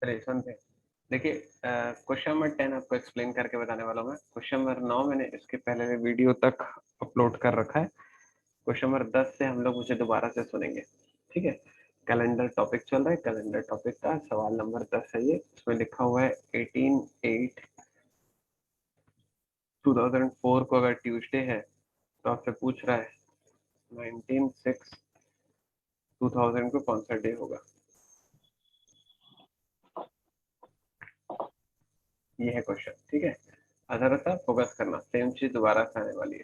चलिए सुनते हैं। देखिए क्वेश्चन नंबर 10 आपको एक्सप्लेन करके बताने वाला हूँ मैं। क्वेश्चन नंबर 9 मैंने इसके पहले में वीडियो तक अपलोड कर रखा है। क्वेश्चन नंबर 10 से हम लोग उसे दोबारा से सुनेंगे। ठीक है, कैलेंडर टॉपिक चल रहा है। कैलेंडर टॉपिक का सवाल नंबर 10 है ये। इसमें लिखा हुआ है 18/8/2004 को अगर ट्यूसडे है तो आपसे पूछ रहा है 19/6/2000 को कौन सा डे होगा। ये है क्वेश्चन। ठीक है, अदर सा फोकस करना, सेम चीज दोबारा से आने वाली है।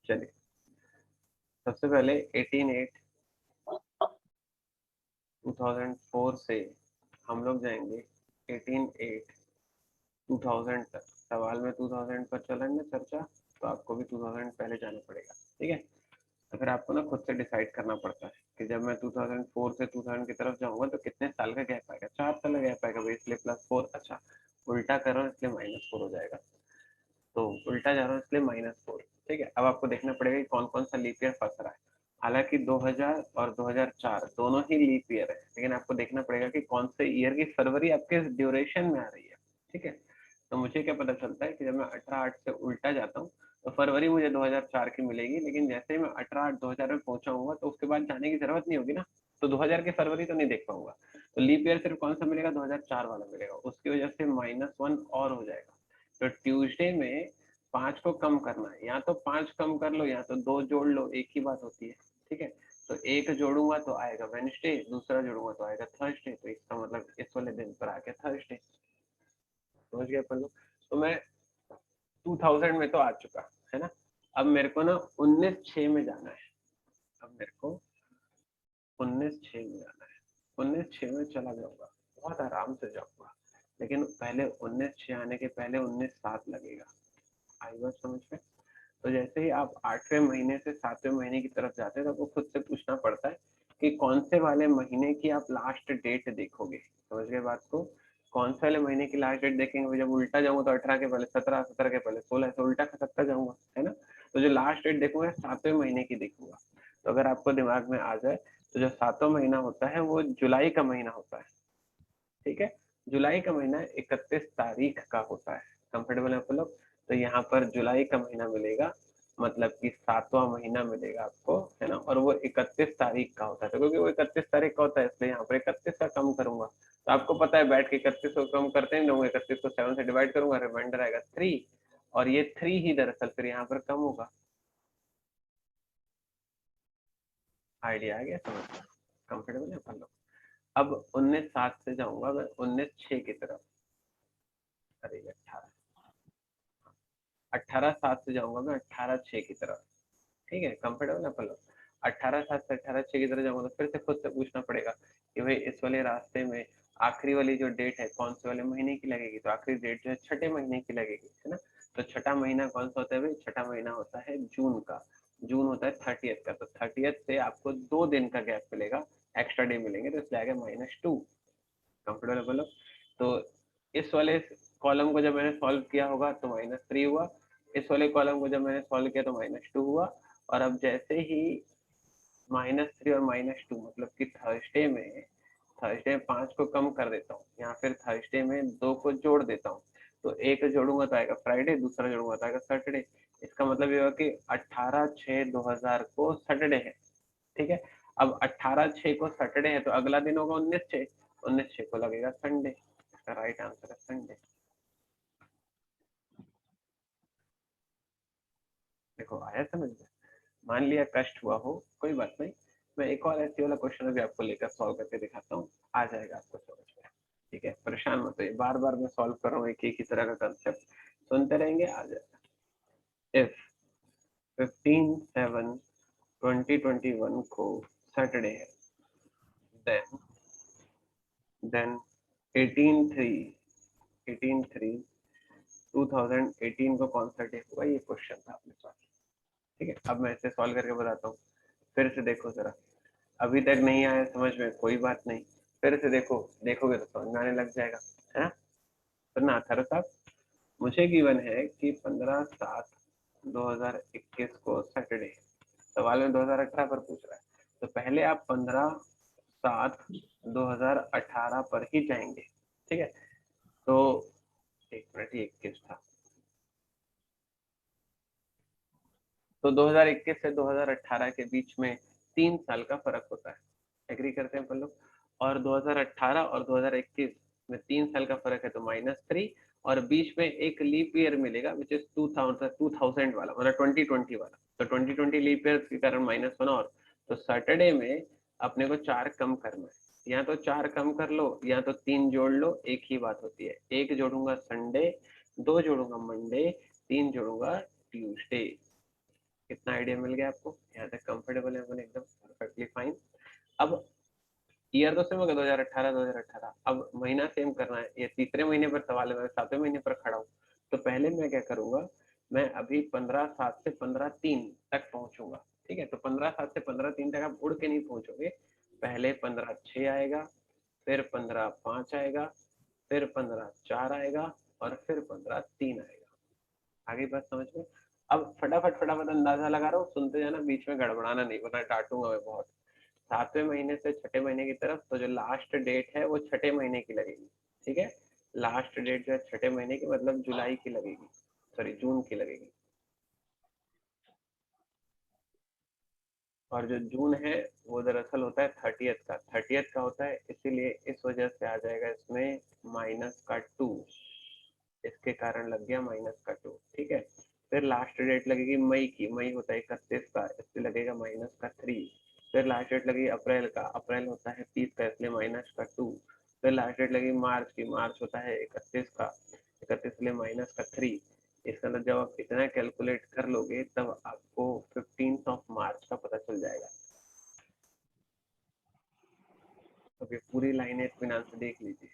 चलिए सबसे पहले 18/8/2004 से हम लोग जाएंगे 18/8/2000 तक। सवाल में 2000 पर चलेंगे चर्चा, तो आपको भी 2000 पहले जाना पड़ेगा। ठीक है, तो फिर आपको ना खुद से डिसाइड करना पड़ता है कि जब मैं 2004 से 2000 की तरफ जाऊंगा तो कितने साल का गैप आएगा। 4 साल का गैप आएगा भाई, इसलिए +4। अच्छा, उल्टा कर रहा हूँ इसलिए -4 हो जाएगा, तो उल्टा जा रहा हूँ इसलिए -4। ठीक है, अब आपको देखना पड़ेगा कि कौन कौन सा लीप ईयर फंस रहा है। हालांकि 2000 और 2004 दोनों ही लीप ईयर है, लेकिन आपको देखना पड़ेगा कि कौन से ईयर की फरवरी आपके ड्यूरेशन में आ रही है। ठीक है, तो मुझे क्या पता चलता है कि जब मैं 18/8 से उल्टा जाता हूँ तो फरवरी मुझे 2004 की मिलेगी, लेकिन जैसे ही मैं 18/8/2000 में पहुंचाऊंगा तो उसके बाद जाने की जरूरत नहीं होगी ना, तो 2000 की फरवरी तो नहीं देख पाऊंगा। तो लीप ईयर सिर्फ कौन सा मिलेगा, 2004 वाला मिलेगा। उसकी वजह से -1 और हो जाएगा। तो ट्यूसडे में 5 को कम करना है, या तो 5 कम कर लो या तो 2 जोड़ लो, एक ही बात होती है। ठीक है, तो एक जोड़ूंगा तो आएगा वेडनेसडे, दूसरा जोड़ूंगा तो आएगा थर्सडे, तो इसका मतलब इस वाले दिन पर आ गया थर्सडे। समझ गए अपन लोग। तो मैं 2000 में तो आ चुका है ना। अब मेरे को ना 19/6 में जाना है। अब मेरे को 19/6 में जाना है। 19/6 में चला जाऊंगा, बहुत आराम से जाऊंगा, लेकिन पहले 19/6 आने के पहले 19/7 लगेगा। आई बात समझ में। तो जैसे ही आप 8वें महीने से 7वें महीने की तरफ जाते हैं तो आपको खुद से पूछना पड़ता है कि कौन से वाले महीने की आप लास्ट डेट देखोगे। समझ गए बात को। कौन से वाले महीने की लास्ट डेट देखेंगे, जब उल्टा जाऊंगा तो 18 के पहले 17, 17 के पहले 16, ऐसे उल्टा खसकता जाऊंगा, है ना। तो जो लास्ट डेट देखूंगा 7वें महीने की देखूंगा। तो अगर आपको दिमाग में आ जाए तो जो 7वां महीना होता है वो जुलाई का महीना होता है। ठीक है, जुलाई का महीना 31 तारीख का होता है। कंफर्टेबल है आप लोग। तो यहाँ पर जुलाई का महीना मिलेगा, मतलब कि 7वां महीना मिलेगा आपको, है ना। और वो 31 तारीख का होता है, तो क्योंकि वो 31 तारीख का होता है इसलिए यहाँ पर 31 का कम करूंगा। तो आपको पता है बैठ के 31 को कम करते हैं लोग, 31 को 7 से डिवाइड करूंगा, रिमाइंडर आएगा 3। और ये 3 ही दरअसल फिर यहाँ पर कम होगा। आइडिया आ गया, समझ में। कंफर्टेबल है अपन लोग। अब 19/7 से जाऊंगा मैं 19/6 की तरफ। अरे 18/7 से जाऊंगा मैं 18/6 की तरफ। ठीक है, कंफर्टेबल है अपन लोग। 18/7 से 18/6 की तरफ जाऊंगा तो फिर से खुद से पूछना पड़ेगा कि भाई इस वाले रास्ते में आखिरी वाली जो डेट है कौन से वाले महीने की लगेगी। तो आखिरी डेट जो है छठे महीने की लगेगी, है ना। तो छठा महीना कौन सा होता है भाई, छठा महीना होता है जून का। जून होता है 30th का, तो 30th से आपको 2 दिन का गैप मिलेगा, एक्स्ट्रा डे मिलेंगे, तो इसलिए आएगा -2। कंफर्टेबल बोलो। तो इस वाले कॉलम को जब मैंने सॉल्व किया होगा तो -3 हुआ। इस वाले कॉलम को जब मैंने सॉल्व किया तो -2 हुआ। और अब जैसे ही -3 और -2 मतलब कि थर्सडे में 5 को कम कर देता हूँ, या फिर थर्सडे में 2 को जोड़ देता हूँ। तो एक जोड़ूंगा तो आएगा फ्राइडे, दूसरा जोड़ूंगा तो आएगा सैटरडे। इसका मतलब ये हुआ कि 18/6/2000 को सैटरडे है। ठीक है, अब 18/6 को सैटरडे है तो अगला दिन होगा 19/6। 19/6 को लगेगा संडे। इसका राइट आंसर है संडे। देखो आया समझ में। मान लिया कष्ट हुआ हो, कोई बात नहीं। मैं एक और ऐसे वाला क्वेश्चन भी आपको लेकर सॉल्व करके दिखाता हूँ, आ जाएगा आपको समझ में। ठीक है, परेशान मत होइए, बार बार मैं सॉल्व कर रहा हूँ एक ही तरह का कंसेप्ट, सुनते रहेंगे आ जाएगा। इफ 15/7/2021 को सैटरडे है, देन देन 18/3/2018 को कौन सा डे होगा, ये क्वेश्चन था अपने पास। ठीक है, अब मैं इसे सॉल्व करके बताता हूँ। फिर से देखो जरा, अभी तक नहीं आया समझ में, कोई बात नहीं, फिर से देखो, देखोगे तो समझ में आने लग जाएगा, है ना। तो ना अथर्व साहब, मुझे गिवन है कि 15/7/2021 को सैटरडे है। सवाल में 2018 पर पूछ रहा है, तो पहले आप 15 7/7/2018 पर ही जाएंगे। ठीक है, तो 1 मिनट, ये 21 था, तो 2021 से 2018 के बीच में 3 साल का फर्क होता है। एग्री करते हैं अपन लोग? और 2018 और 2021 में 3 साल का फर्क है, तो -3, और बीच में एक लीप ईयर मिलेगा विच इज 2000 वाला, मतलब 2020 वाला। तो 2020 लीप ईयर के कारण -1 और, तो सैटरडे में अपने को 4 कम करना है। या तो 4 कम कर लो या तो 3 जोड़ लो, एक ही बात होती है। 1 जोड़ूंगा संडे, 2 जोड़ूंगा मंडे, 3 जोड़ूंगा ट्यूसडे। कितना आइडिया मिल गया आपको? यहाँ तक कंफर्टेबल है अपन एकदम? Perfectly fine. अब ईयर तो सेम होगा 2018, अब महीना सेम करना है। ये तीसरे महीने पर सवाल है, मैं 7वें महीने पर खड़ा हूँ। तो पहले मैं क्या करूंगा, मैं अभी 15/7 से 15/3 तक पहुंचूंगा। ठीक है, तो 15/7 से 15/3 तक आप उड़ के नहीं पहुंचोगे। पहले 15/6 आएगा, फिर 15/5 आएगा, फिर 15/4 आएगा, और फिर 15/3 आएगा। आगे बात समझ में? अब फटाफट फटाफट अंदाजा लगा रहा हूँ, सुनते जाना, बीच में गड़बड़ाना नहीं, वरना डांटूंगा मैं बहुत। 7वें महीने से छठे महीने की तरफ, तो जो लास्ट डेट है वो छठे महीने की लगेगी। ठीक है, लास्ट डेट जो है छठे महीने की, मतलब जुलाई की लगेगी, सॉरी जून की लगेगी। और जो जून है वो दरअसल होता है 30th का होता है, इसीलिए इस वजह से आ जाएगा इसमें -2। इसके कारण लग गया -2। ठीक है, फिर लास्ट डेट लगेगी मई की, मई होता है 31 का, इसलिए लगेगा -3। फिर लास्ट डेट लगेगी अप्रैल का, अप्रैल होता है 30 का, इसलिए -2। फिर लास्ट डेट लगेगी मार्च की, मार्च होता है 31 का, 31 इसलिए -3। इसका मतलब जब आप इतना कैलकुलेट कर लोगे तब आपको 15 मार्च का पता चल जाएगा। तो ये पूरी लाइनें इत्मीनान से देख लीजिए।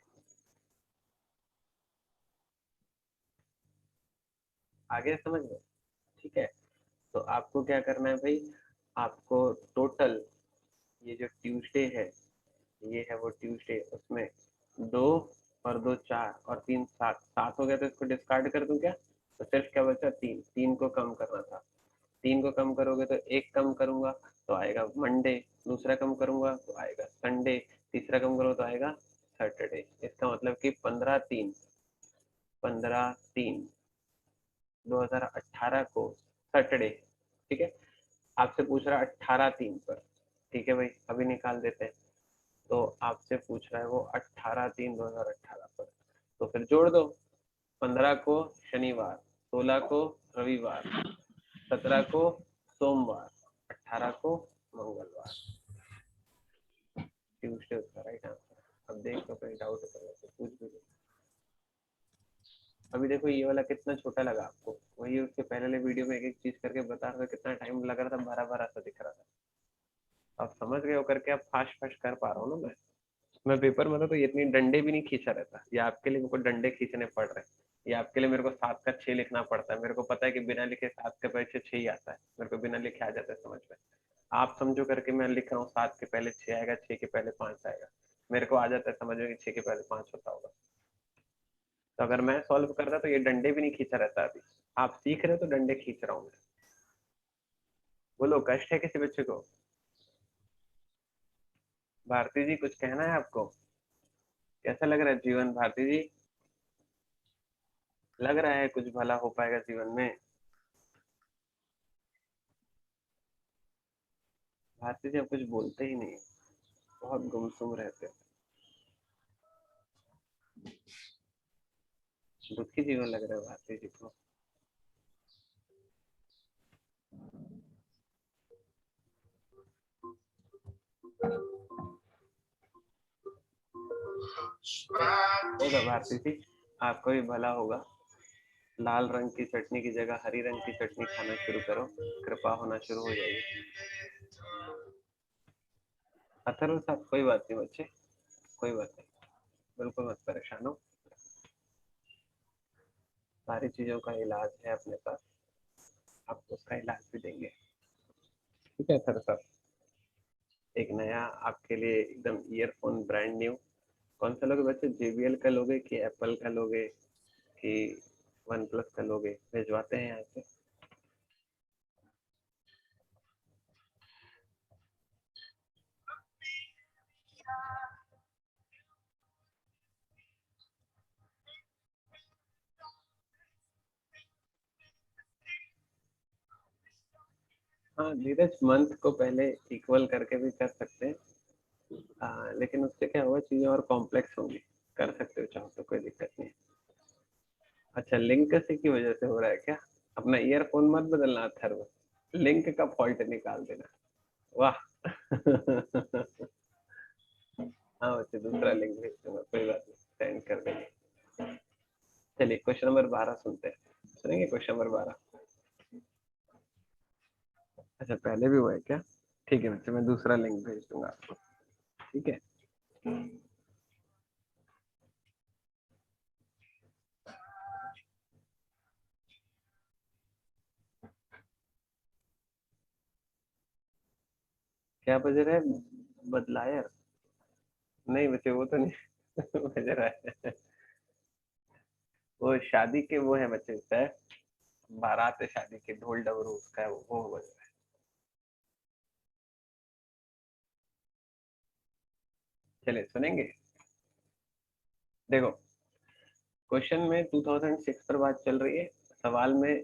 आगे समझ में? ठीक है, तो आपको क्या करना है भाई, आपको टोटल ये जो ट्यूसडे है, ये है वो ट्यूसडे, उसमें 2 और 2 4 और 3 7, 7 हो गया तो इसको डिस्कार्ड कर दूं क्या? तो सिर्फ क्या बचा? 3, 3 को कम करना था। 3 को कम करोगे तो एक कम करूंगा तो आएगा मंडे, दूसरा कम करूंगा तो आएगा संडे, तीसरा कम करूंगा तो आएगा सैटरडे। इसका मतलब कि 15/3 2018 को सैटरडे। ठीक है, आपसे पूछ रहा है 18/3 पर। ठीक है भाई, अभी निकाल देते हैं। तो आपसे पूछ रहा है वो 18/3/2018 पर, तो फिर जोड़ दो। 15 को शनिवार, 16 को रविवार, 17 को सोमवार, 18 को मंगलवार। ट्यूसडे उसका राइट आंसर। अब देख लो, कहीं डाउट है तो पूछ भी लो। अभी देखो ये वाला कितना छोटा लगा आपको, वही उसके पहले वाले वीडियो में एक एक चीज करके बता रहा था, कितना टाइम लग रहा था, भरा भरा सा दिख रहा था। आप समझ गए हो करके, आप फास्ट फास्ट कर पा रहा हूँ ना मैं पेपर में तो इतनी डंडे भी नहीं खींचा रहता, या आपके लिए मेरे को डंडे खींचने पड़ रहे हैं, या आपके लिए मेरे को 7 का 6 लिखना पड़ता है। मेरे को पता है कि बिना लिखे 7 के पहले 6 ही आता है, मेरे को बिना लिखे आ जाता है समझ में। आप समझो करके मैं लिख रहा हूँ 7 के पहले 6 आएगा, 6 के पहले 5 आएगा, मेरे को आ जाता है समझ में कि 6 के पहले 5 होता होगा। तो अगर मैं सॉल्व कर रहा तो ये डंडे भी नहीं खींचा रहता। अभी आप सीख रहे हो तो डंडे खींच रहा हूँ मैं। बोलो, कष्ट है किसी बच्चे को? भारती जी कुछ कहना है आपको? कैसा लग रहा है जीवन भारती जी? लग रहा है कुछ भला हो पाएगा जीवन में? भारती जी आप कुछ बोलते ही नहीं, बहुत गुमसुम रहते हो, दुखी जीवन लग रहा है भारती जी को। होगा भारती जी, आपका भी भला होगा। लाल रंग की चटनी की जगह हरी रंग की चटनी खाना शुरू करो, कृपा होना शुरू हो जाएगी। अथर्व साहब कोई बात नहीं बच्चे, कोई बात नहीं, बिल्कुल मत परेशान हो, सारी चीजों का इलाज है अपने पास, आपको उसका इलाज भी देंगे। ठीक है अथर्व साहब, एक नया आपके लिए एकदम ईयरफोन ब्रांड न्यू। कौन सा लोगे बच्चे, JBL का लोगे कि एप्पल का लोगे कि वन प्लस का लोगे? भिजवाते हैं यहाँ से। हाँ धीरज, मंथ को पहले इक्वल करके भी कर सकते हैं, लेकिन उससे क्या होगा, चीजें और कॉम्प्लेक्स होंगी। कर सकते हो चाहो तो, कोई दिक्कत नहीं है। अच्छा, लिंक से की वजह से हो रहा है क्या? अपना ईयरफोन मत बदलना अथर्व, लिंक का फॉल्ट निकाल देना। वाह हाँ बच्चे, दूसरा लिंक भेज दूंगा, कोई बात नहीं, सेंड कर देंगे। चलिए क्वेश्चन नंबर 12 सुनते हैं। सुनेंगे क्वेश्चन नंबर 12? अच्छा पहले भी हुआ है क्या? ठीक है बच्चे, मैं दूसरा लिंक भेज दूंगा आपको। ठीक है। क्या बज रहा है? बदलायर? नहीं बच्चे, वो तो नहीं बज रहा है। वो शादी के वो है बच्चे, सर, बारात है शादी के, ढोल डमरू उसका है, वो बज रहा है। चलिए सुनेंगे। देखो, क्वेश्चन में 2006 पर बात चल रही है, सवाल में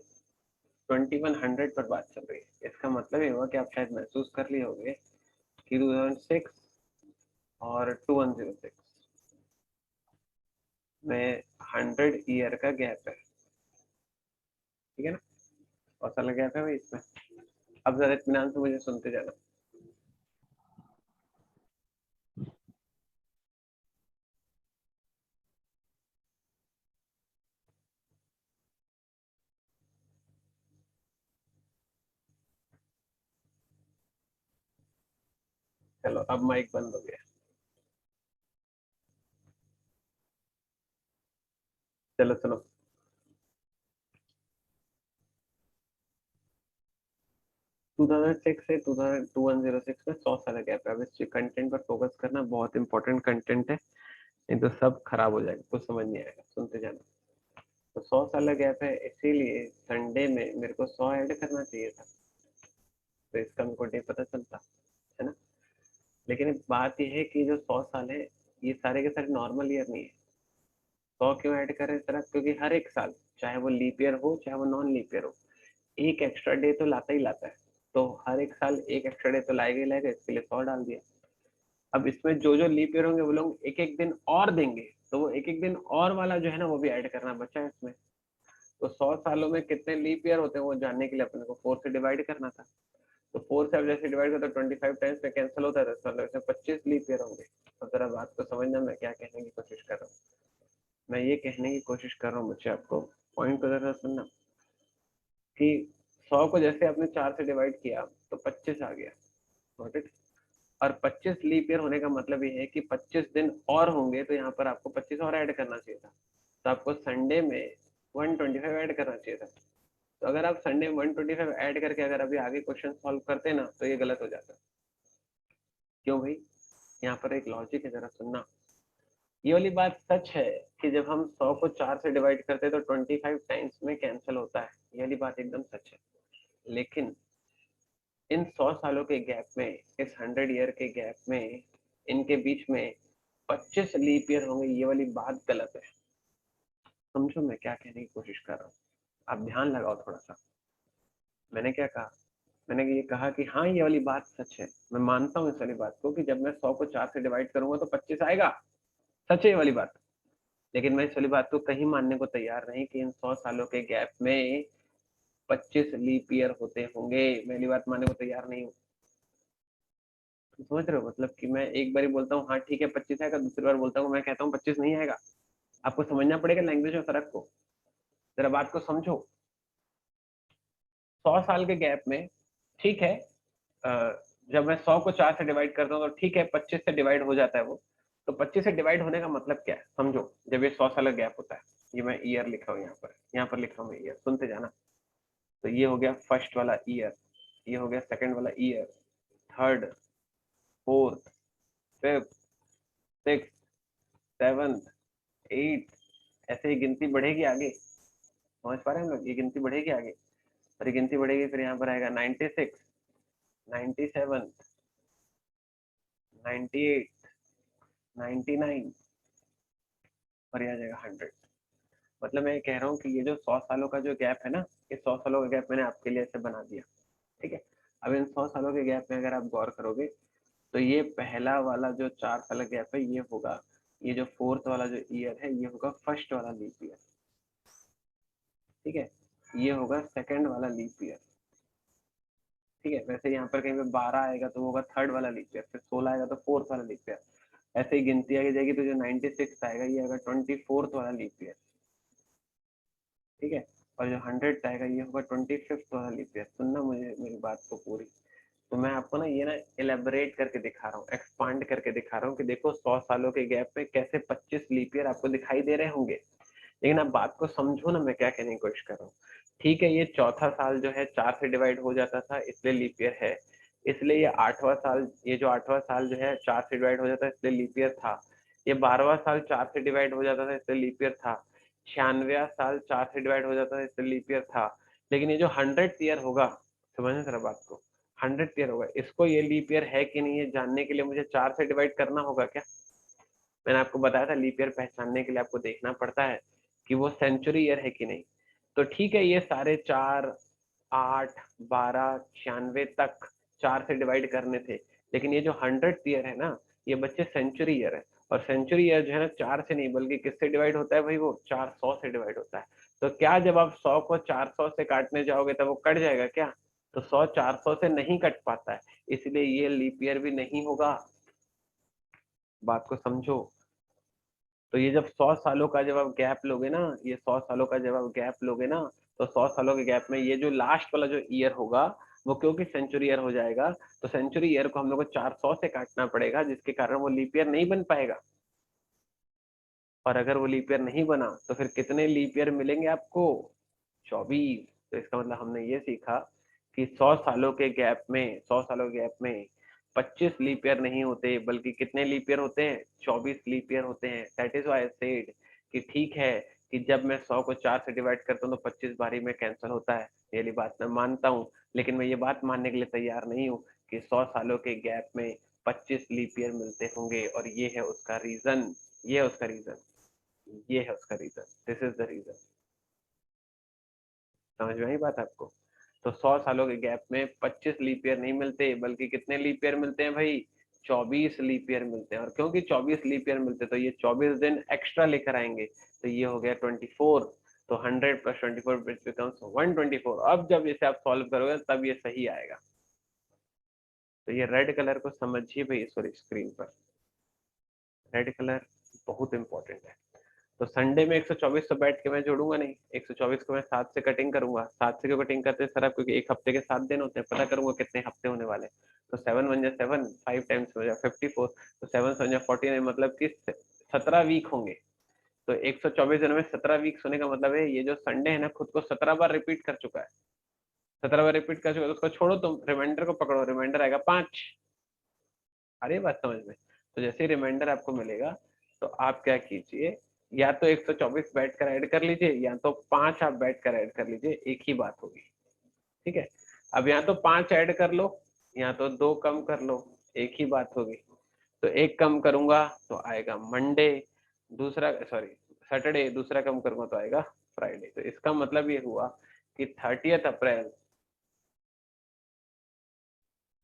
2100 पर बात चल रही है। इसका मतलब ये हुआ कि आप शायद महसूस कर लिए होंगे कि 2006 और 2106 में 100 ईयर का गैप है। ठीक है ना? और साल का गैप है भाई इसमें। अब जरा इत्मीनान से मुझे सुनते जाना। चलो अब माइक बंद हो गया। चलो सुनो। 2006 से 2106 में 100 साल का गैप है। अब इस कंटेंट पर फोकस करना बहुत इंपॉर्टेंट कंटेंट है, नहीं तो सब खराब हो जाएगा, कुछ समझ नहीं आएगा, सुनते जाना। तो 100 साल का गैप है, इसीलिए संडे में मेरे को 100 ऐड करना चाहिए था, तो इसका मेरे को डे पता चलता है ना। लेकिन एक बात यह है कि जो 100 साल है, ये सारे के सारे नॉर्मल ईयर नहीं है। 100 क्यों ऐड कर रहे हैं सर? क्योंकि हर एक साल, चाहे वो लीप ईयर हो चाहे वो नॉन लीप ईयर हो, एक एक्स्ट्रा डे तो लाता ही लाता है। तो हर एक साल एक एक्स्ट्रा डे तो लाएगा ही लाएगा, इसके लिए 100 डाल दिया। अब इसमें जो जो लीप ईयर होंगे वो लोग एक एक दिन और देंगे, तो वो एक एक दिन और वाला जो है ना, वो भी ऐड करना बचा है इसमें। तो 100 सालों में कितने लीप ईयर होते हैं वो जानने के लिए अपने को 4 से डिवाइड करना था। तो 4 से अब जैसे डिवाइड करते 25 टाइम्स में कैंसिल होता है, तो इसमें 25 लीप ईयर होंगे। तो जरा बात को समझना, मैं क्या कहने की कोशिश कर रहा हूँ। मैं ये कहने की कोशिश कर रहा हूँ बच्चे, आपको पॉइंट को जरा सुनना, कि 100 को जैसे आपने 4 से डिवाइड किया तो 25 आ गया। Got it? और 25 लीप ईयर होने का मतलब ये है कि 25 दिन और होंगे, तो यहाँ पर आपको 25 और ऐड करना चाहिए था। तो आपको संडे में 125 ऐड करना चाहिए था। तो अगर आप संडे में 125 ऐड करके अगर अभी आगे क्वेश्चन सॉल्व करते ना, तो ये गलत हो जाता। क्यों भाई? यहाँ पर एक लॉजिक है, जरा सुनना। ये वाली बात सच है कि जब हम 100 को 4 से डिवाइड करते हैं तो 25 टाइम्स में कैंसिल होता है, ये वाली बात एकदम सच है। लेकिन इन 100 सालों के गैप में, इस 100 ईयर के गैप में, इनके बीच में 25 लीप ईयर होंगे, ये वाली बात गलत है। समझो मैं क्या कहने की कोशिश कर रहा हूँ, आप ध्यान लगाओ थोड़ा सा। मैंने क्या कहा? मैंने ये कहा कि हाँ ये वाली बात सच है, मैं मानता हूँ इस वाली बात को, कि जब मैं 100 को 4 से डिवाइड करूंगा तो 25 आएगा। सच है ये वाली बात। लेकिन मैं इस वाली बात को कहीं मानने को तैयार नहीं कि इन 100 सालों के गैप में 25 लीप ईयर होते होंगे। मैं वाली बात मानने को तैयार नहीं हूँ। समझ रहे हो? मतलब कि मैं एक बार बोलता हूँ हाँ ठीक है 25 आएगा, दूसरी बार बोलता हूँ, मैं कहता हूँ 25 नहीं आएगा। आपको समझना पड़ेगा लैंग्वेज में फर्क को, जरा बात को समझो। 100 साल के गैप में, ठीक है, जब मैं 100 को 4 से डिवाइड करता हूँ तो ठीक है 25 से डिवाइड हो जाता है वो। तो 25 से डिवाइड होने का मतलब क्या है समझो। जब ये 100 साल का गैप होता है, ये मैं ईयर लिखा हूँ यहाँ पर लिखा हूँ मैं ईयर, सुनते जाना। तो ये हो गया फर्स्ट वाला ईयर, ये हो गया सेकंड वाला year, third, fourth, fifth, six, seventh, eight, ऐसे ही गिनती बढ़ेगी आगे। समझ पा रहे हैं हम लोग? ये गिनती बढ़ेगी आगे, और ये गिनती बढ़ेगी, फिर यहाँ पर आएगा 96, 97, 98, 99, और ये आ जाएगा 100। मतलब मैं ये कह रहा हूँ कि ये जो 100 सालों का जो गैप है ना, ये 100 सालों का गैप मैंने आपके लिए ऐसे बना दिया। ठीक है? अब इन 100 सालों के गैप में अगर आप गौर करोगे तो ये पहला वाला जो 4 साल का गैप है ये होगा, ये जो फोर्थ वाला जो ईयर है ये होगा फर्स्ट वाला लीप ईयर, ठीक है। ये होगा सेकंड वाला लीप ईयर, ठीक है। वैसे यहाँ पर कहीं पे 12 आएगा तो वो होगा थर्ड वाला लीप ईयर, फिर 16 आएगा तो फोर्थ वाला लीप ईयर, ऐसे ही गिनती आगे जाएगी। तो जो 96 आएगा ये आएगा 24th वाला लीप ईयर, ठीक है। और जो 100 आएगा ये होगा 25th वाला लीप ईयर। सुनना मुझे मेरी बात को पूरी, तो मैं आपको ना ये ना इलेबोरेट करके दिखा रहा हूँ, एक्सपांड करके दिखा रहा हूँ कि देखो 100 सालों के गैप में कैसे 25 लीप ईयर आपको दिखाई दे रहे होंगे। लेकिन आप बात को समझो ना, मैं क्या कहने की कोशिश कर रहा हूँ। ठीक है, ये चौथा साल जो है 4 से डिवाइड हो जाता था इसलिए लीप ईयर है, इसलिए ये 8वां साल, ये जो 8वां साल जो है 4 से डिवाइड हो जाता है इसलिए लीप ईयर था। ये 12वां साल 4 से डिवाइड हो जाता था इसलिए लीप ईयर था। 96वां साल 4 से डिवाइड हो जाता था इसलिए लीप ईयर था। लेकिन ये जो 100th ईयर होगा, समझना जरा बात को, 100th ईयर होगा, इसको ये लीप ईयर है कि नहीं है जानने के लिए मुझे 4 से डिवाइड करना होगा क्या? मैंने आपको बताया था लीप ईयर पहचानने के लिए आपको देखना पड़ता है कि वो सेंचुरी ईयर है कि नहीं। तो ठीक है, ये सारे 4, 8, 12, 96 तक 4 से डिवाइड करने थे, लेकिन ये जो 100th ईयर है ना, ये बच्चे सेंचुरी ईयर है। और सेंचुरी ईयर जो है ना 4 से नहीं बल्कि किससे डिवाइड होता है भाई, वो 400 से डिवाइड होता है। तो क्या जब आप 100 को 400 से काटने जाओगे तब वो कट जाएगा क्या? तो 100 400 से नहीं कट पाता है, इसलिए ये लीप ईयर भी नहीं होगा। बात को समझो। तो ये जब 100 सालों का जब आप गैप लोगे ना, ये 100 सालों का जब आप गैप लोगे ना, तो 100 सालों के गैप में ये जो लास्ट वाला जो ईयर होगा वो क्योंकि सेंचुरी ईयर हो जाएगा, तो सेंचुरी ईयर को हम लोग को 400 से काटना पड़ेगा, जिसके कारण वो लीप ईयर नहीं बन पाएगा। और अगर वो लीप ईयर नहीं बना तो फिर कितने लीप ईयर मिलेंगे आपको? 24। तो इसका मतलब हमने ये सीखा कि 100 सालों के गैप में, 100 सालों के गैप में 25 लीप ईयर नहीं होते, बल्कि कितने लीप ईयर होते हैं? 24 लीप ईयर होते हैं। That is why I said कि ठीक है कि जब मैं 100 को 4 से डिवाइड करता हूँ तो 25 बारी में कैंसिल होता है, ये वाली बात मैं मानता हूँ। लेकिन मैं ये बात मानने के लिए तैयार नहीं हूँ कि 100 सालों के गैप में 25 लीप ईयर मिलते होंगे, और ये है उसका रीजन, ये है उसका रीजन, ये है उसका reason, this is the reason. समझ में आई बात आपको? तो 100 सालों के गैप में 25 लीप ईयर नहीं मिलते, बल्कि कितने लीप ईयर मिलते हैं भाई? 24 लीप ईयर मिलते हैं। और क्योंकि 24 लीप ईयर मिलते हैं तो ये 24 दिन एक्स्ट्रा लेकर आएंगे, तो ये हो गया 24। तो 100 प्लस 24 बिकम्स 124। अब जब इसे आप सॉल्व करोगे तब ये सही आएगा। तो ये रेड कलर को समझिए भाई, सॉरी स्क्रीन पर रेड कलर बहुत इंपॉर्टेंट है। तो संडे में 124 तो बैठ के मैं जोड़ूंगा नहीं, 124 को मैं 7 से कटिंग करूंगा। 7 से क्यों कटिंग करते हैं सर आप? क्योंकि एक हफ्ते के 7 दिन होते हैं, पता करूंगा कितने हफ्ते होने वाले। तो 7 वन जा 7, 5 टाइम्स हो जाए 54, तो 7 7 जा 49, मतलब कि 17 वीक होंगे। तो 124 दिनों में 17 वीक्स होने का मतलब है ये जो संडे है ना खुद को 17 बार रिपीट कर चुका है। 17 बार रिपीट कर चुका है, तो उसको छोड़ो, तुम रिमाइंडर को पकड़ो, रिमाइंडर आएगा 5। आ रही है बात समझ में? तो जैसे ही रिमाइंडर आपको मिलेगा तो आप क्या कीजिए, या तो 124 बैठ कर ऐड कर लीजिए, या तो 5 आप बैठ कर ऐड कर लीजिए, एक ही बात होगी, ठीक है। अब यहाँ तो 5 ऐड कर लो, या तो 2 कम कर लो, एक ही बात होगी। तो एक कम करूंगा तो आएगा मंडे, दूसरा सॉरी सैटरडे, दूसरा कम करूंगा तो आएगा फ्राइडे। तो इसका मतलब ये हुआ कि 30 अप्रैल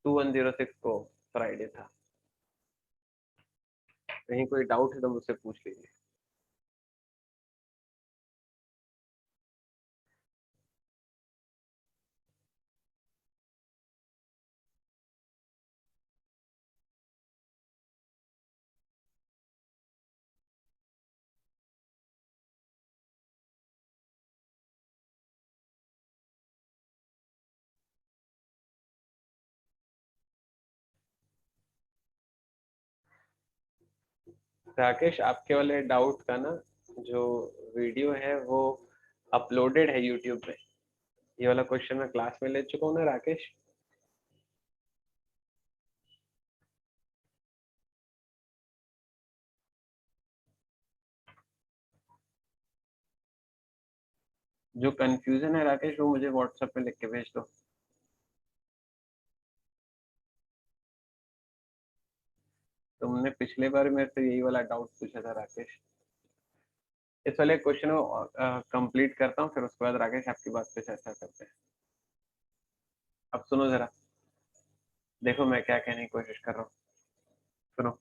2106 को फ्राइडे था। कहीं कोई डाउट है तो मुझसे पूछ लीजिए। राकेश, आपके वाले डाउट का ना जो वीडियो है वो अपलोडेड है यूट्यूब पे। ये वाला क्वेश्चन मैं क्लास में ले चुका हूँ ना राकेश। जो कंफ्यूजन है राकेश वो मुझे व्हाट्सएप पे लिख के भेज दो। तुमने पिछले बार मेरे से यही वाला डाउट पूछा था राकेश। इस वाले क्वेश्चन को कंप्लीट करता हूँ, फिर उसके बाद राकेश आपकी बात पे चर्चा करते हैं। अब सुनो जरा, देखो मैं क्या कहने की कोशिश कर रहा हूँ, सुनो।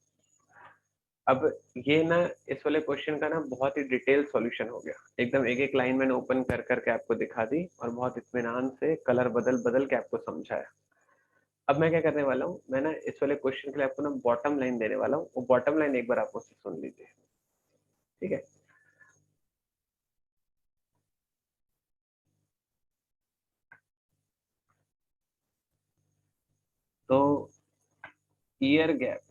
अब ये ना इस वाले क्वेश्चन का ना बहुत ही डिटेल सॉल्यूशन हो गया, एकदम एक एक लाइन मैंने ओपन कर करके आपको दिखा दी और बहुत इत्मीनान से कलर बदल बदल के आपको समझाया। अब मैं क्या करने वाला हूँ, मैं ना इस वाले क्वेश्चन के लिए आपको ना बॉटम लाइन देने वाला हूँ, वो बॉटम लाइन एक बार आप मुझसे सुन लीजिए, ठीक है। तो year gap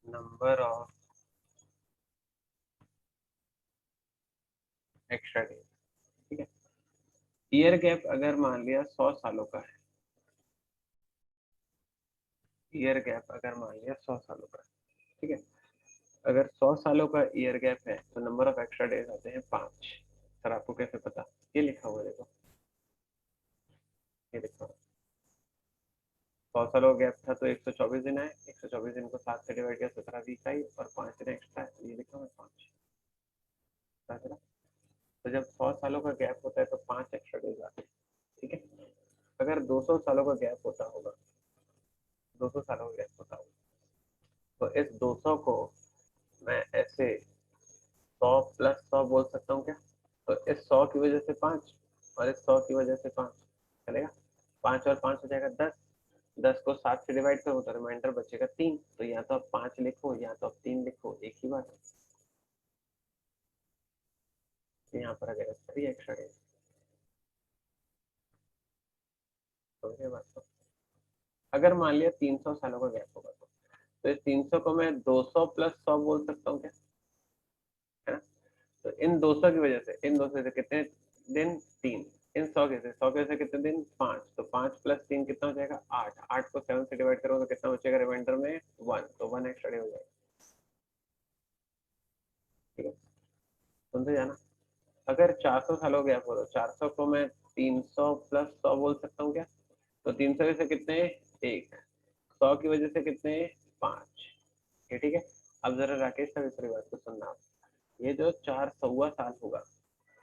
number of extra days, ठीक है। ईयर गैप अगर मान लिया 100 सालों का है, ईयर गैप अगर मान लिया 100 सालों का है, ठीक है। अगर 100 सालों का ईयर गैप है तो नंबर ऑफ एक्स्ट्रा डेज आते हैं 5। सर आपको कैसे पता? ये लिखा हुआ है, देखो ये लिखा हुआ है। 100 सालों का गैप था तो 124 दिन आए, 124 दिन को 7 से डिवाइड किया 17 वीक आई और 5 दिन एक्स्ट्रा है, ये लिखा हुआ है 5। तो जब 100 सालों का गैप होता है तो 5 एक्स्ट्रा डेज आते हैं, ठीक है। अगर 200 सालों का गैप होता होगा, 200 सालों का गैप होता होगा, तो इस 200 को मैं ऐसे 100 प्लस 100 बोल सकता हूँ क्या? तो इस 100 की वजह से 5 और इस 100 की वजह से 5 चलेगा। 5 और 5 हो जाएगा 10, 10 को 7 से डिवाइड करो तो रिमाइंडर बचेगा 3। तो या तो आप 5 लिखो या तो आप 3 लिखो, एक ही बात है। तो यहाँ पर अगर 3 एक्स्ट्रा डेज, समझे बात को? अगर मान लिया 300 सालों का गैप होगा तो इस 300 को मैं 200 प्लस 100 बोल सकता हूँ क्या? है ना? तो इन 200 की वजह से, इन 200 से कितने दिन? 3। इन 100 के से, 100 के से कितने दिन? 5। तो 5 प्लस 3 कितना हो जाएगा? 8। 8 को 7 से डिवाइड करो तो कितना बचेगा रिमाइंडर में? 1। तो 1 एक्स्ट्रा डे हो जाएगा, ठीक है। समझे जाना? अगर 400 सालों गैप हो तो 400 को मैं 300 प्लस 100 बोल सकता हूँ क्या? तो 300 से कितने? 1। 100 की वजह से कितने? 5। ये ठीक है। अब जरा राकेश सर दूसरी बात को सुनना आप। ये जो 4 सवा साल होगा,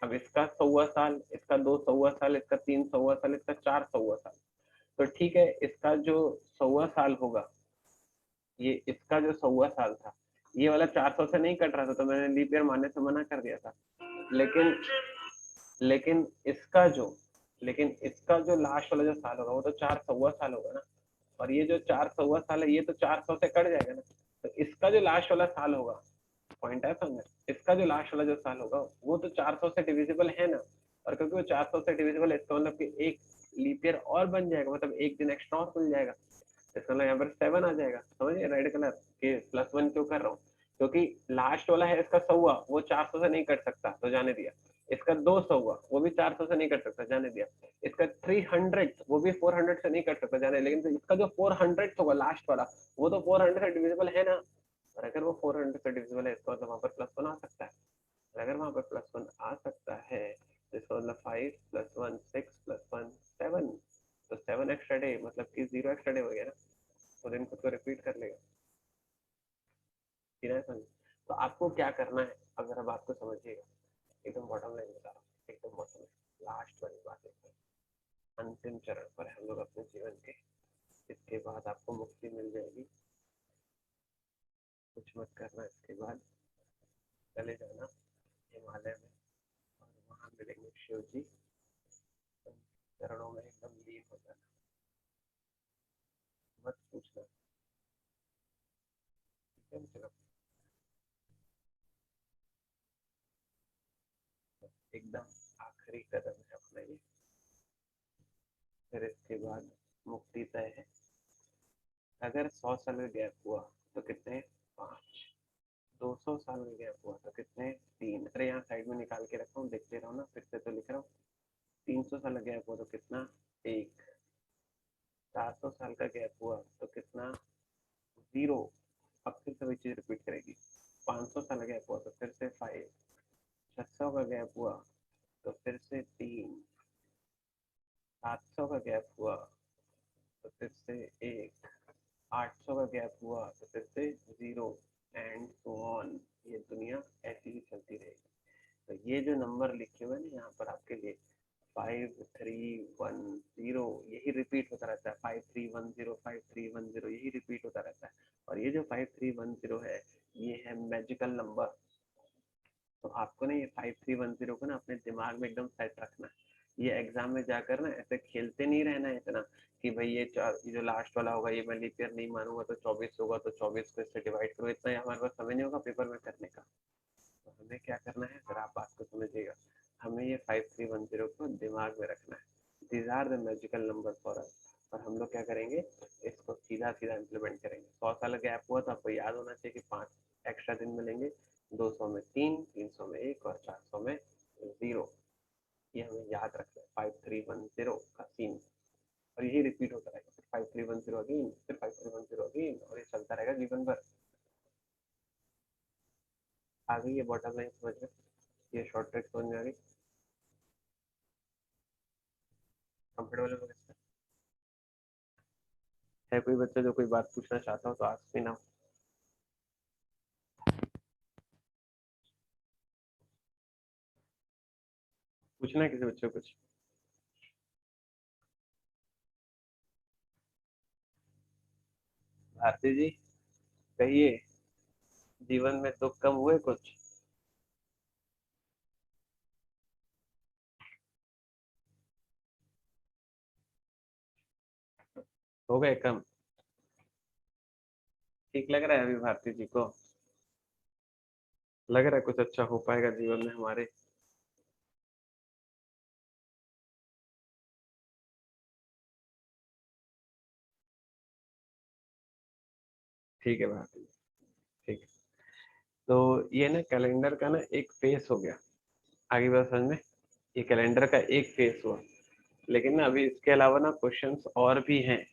अब इसका सवा साल, इसका 2 सवा साल, इसका 3 सवा साल, इसका 4 सवा साल, तो ठीक है। इसका जो सवा साल होगा, ये इसका जो सवा साल था, ये वाला 400 से नहीं कट रहा था तो मैंने लीप ईयर मानने से मना कर दिया था। लेकिन लेकिन इसका जो लेकिन इसका जो लास्ट वाला जो साल होगा वो तो 4 सवा साल होगा ना। और ये जो 4 सवा साल है ये तो 400 से कट जाएगा ना। तो इसका जो लास्ट वाला साल होगा, पॉइंट है समझ, इसका जो लास्ट वाला जो साल होगा वो तो 400 से डिविजिबल है ना। और क्योंकि वो 400 से डिविजिबल है, इसका मतलब कि एक लीप ईयर और बन जाएगा, मतलब एक दिन एक्स्ट्रा और मिल जाएगा। इसका मतलब यहाँ पर 7 आ जाएगा। समझिए रेड कलर के +1 क्यों कर रहा हूँ? क्योंकि लास्ट वाला है इसका सवा, वो 400 से नहीं कट सकता तो जाने दिया। इसका 2 सवा, वो भी 400 से नहीं कट सकता, जाने दिया। इसका 300, वो भी 400 से नहीं कट सकता, जाने। लेकिन इसका जो 400 होगा लास्ट वाला, वो तो 400 से डिविजिबल है ना। और अगर वो 400 से डिविजिबल है, इसका मतलब वहां पर +1 आ सकता है। और अगर वहां पर +1 आ सकता है तो इसका मतलब 5 + 1 6 + 1 7। तो 7 एक्स्ट्रा डे मतलब कि 0 एक्स्ट्रा डे हो गया ना। तो दिन खुद को रिपीट कर लेगा, ठीक है समझ? तो आपको क्या करना है, अगर अब आपको समझिएगा, एकदम बॉटम लाइन बता रहा हूँ, एकदम बॉटम लाइन, लास्ट वाली बात है, अंतिम चरण पर हम लोग अपने जीवन के। इसके बाद आपको मुक्ति मिल जाएगी, कुछ मत करना। इसके बाद चले जाना हिमालय में और वहां मिलेंगे शिव जी, चरणों में एकदम लीन हो जाना, मत पूछना, ठीक है? चलो एकदम आखिरी कदम है अपना ये, फिर इसके बाद मुक्ति तय है। अगर 100 साल का गैप हुआ तो कितने? 5। 200 साल का गैप हुआ तो कितने? 3। अरे यहाँ साइड में निकाल के रखा हूँ, देखते रहो ना, फिर से तो लिख रहा हूँ। 300 साल का गैप हुआ तो कितना? 1। 400 साल का गैप हुआ तो कितना? 0। अब फिर से वही चीज रिपीट करेगी। 500 साल का गैप हुआ तो फिर से 5। 600 का गैप हुआ तो फिर से 3। 700 का गैप हुआ तो फिर से 1। 800 का गैप हुआ तो फिर से 0 एंड सो ऑन। ये दुनिया ऐसी ही चलती रहेगी। तो ये जो नंबर लिखे हुए हैं ना यहाँ पर आपके लिए 5310, यही रिपीट होता रहता है। 5310 यही रिपीट होता रहता है। और ये जो 5310 है, ये है मैजिकल नंबर। तो आपको ना ये 5310 को ना अपने दिमाग में एकदम सेट रखना है। ये एग्जाम में जाकर ना ऐसे खेलते नहीं रहना है इतना कि भाई ये जो लास्ट वाला होगा ये मैं लीप ईयर नहीं मानूंगा तो 24 होगा, तो 24 को इससे डिवाइड करो, इतना हमारे पास समय नहीं होगा पेपर में करने का। तो हमें क्या करना है, सर आप बात को समझिएगा, हमें ये 5310 को दिमाग में रखना है। These are the magical number for us. और हम लोग क्या करेंगे, इसको सीधा सीधा इम्प्लीमेंट करेंगे। 100 साल गैप हुआ तो आपको याद होना चाहिए कि 5 एक्स्ट्रा दिन मिलेंगे। 200 में 3, 300 में 1 और 400 में 0। ये हमें याद रखना है 5310 का सीन। और यही रिपीट होता रहेगा, 5310 अगेन, फिर 5310 अगेन, और ये चलता रहेगा जीवन भर। आ गई ये बॉटम लाइन समझ में, ये शॉर्ट ट्रिक समझ में आ गई। कंफर्टेबल हो गया? है कोई बच्चा जो कोई बात पूछना चाहता हो तो आस्क मी नाउ। पूछना है किसी बच्चे को कुछ? भारती जी कहिए, जीवन में दुख कम हुए कुछ? हो गए कम? ठीक लग रहा है अभी भारती जी को? लग रहा है कुछ अच्छा हो पाएगा जीवन में हमारे? ठीक है भारती जी, ठीक है। तो ये ना कैलेंडर का ना एक फेस हो गया, आगे बात समझ में। ये कैलेंडर का एक फेस हुआ, लेकिन ना अभी इसके अलावा ना क्वेश्चंस और भी हैं,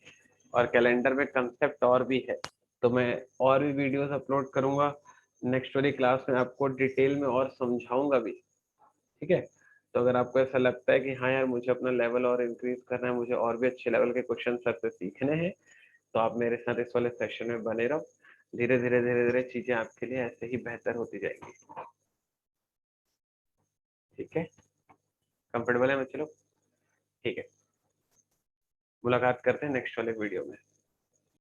और कैलेंडर में कंसेप्ट और भी है। तो मैं और भी वीडियोस अपलोड करूंगा, नेक्स्ट वाली क्लास में आपको डिटेल में और समझाऊंगा भी। ठीक है? तो अगर आपको ऐसा लगता है कि हाँ यार मुझे अपना लेवल और इंक्रीज करना है, मुझे और भी अच्छे लेवल के क्वेश्चन सर से सीखने हैं, तो आप मेरे साथ इस वाले सेशन में बने रहो। धीरे धीरे चीजें आपके लिए ऐसे ही बेहतर होती जाएंगी। ठीक है? कंफर्टेबल है बच्चे लोग? ठीक है, मुलाकात करते हैं नेक्स्ट वाले वीडियो में।